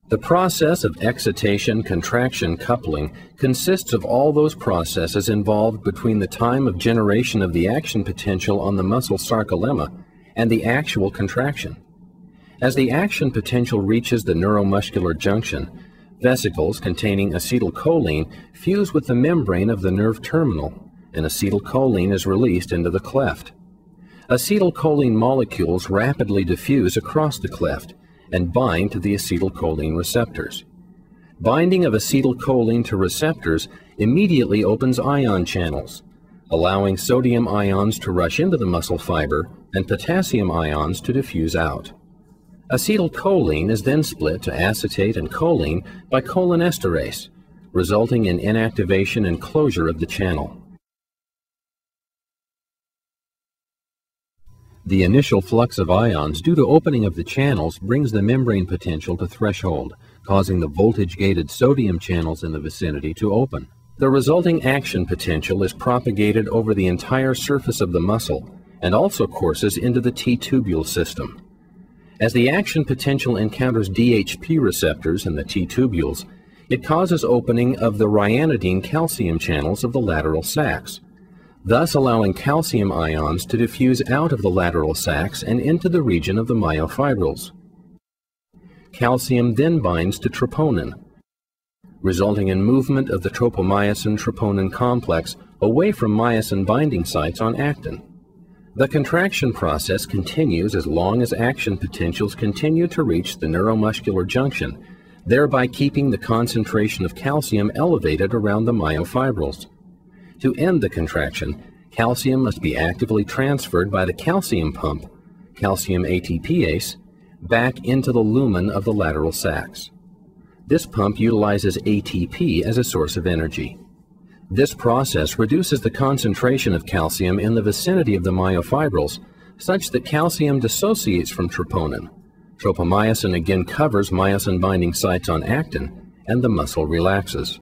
The process of excitation-contraction coupling consists of all those processes involved between the time of generation of the action potential on the muscle sarcolemma and the actual contraction. As the action potential reaches the neuromuscular junction, vesicles containing acetylcholine fuse with the membrane of the nerve terminal, and acetylcholine is released into the cleft. Acetylcholine molecules rapidly diffuse across the cleft and bind to the acetylcholine receptors. Binding of acetylcholine to receptors immediately opens ion channels, allowing sodium ions to rush into the muscle fiber and potassium ions to diffuse out. Acetylcholine is then split to acetate and choline by cholinesterase, resulting in inactivation and closure of the channel. The initial flux of ions due to opening of the channels brings the membrane potential to threshold, causing the voltage-gated sodium channels in the vicinity to open. The resulting action potential is propagated over the entire surface of the muscle and also courses into the T-tubule system. As the action potential encounters DHP receptors in the T-tubules, it causes opening of the ryanodine calcium channels of the lateral sacs, thus allowing calcium ions to diffuse out of the lateral sacs and into the region of the myofibrils. Calcium then binds to troponin, resulting in movement of the tropomyosin-troponin complex away from myosin binding sites on actin. The contraction process continues as long as action potentials continue to reach the neuromuscular junction, thereby keeping the concentration of calcium elevated around the myofibrils. To end the contraction, calcium must be actively transferred by the calcium pump, calcium ATPase, back into the lumen of the lateral sacs. This pump utilizes ATP as a source of energy. This process reduces the concentration of calcium in the vicinity of the myofibrils, such that calcium dissociates from troponin. Tropomyosin again covers myosin binding sites on actin, and the muscle relaxes.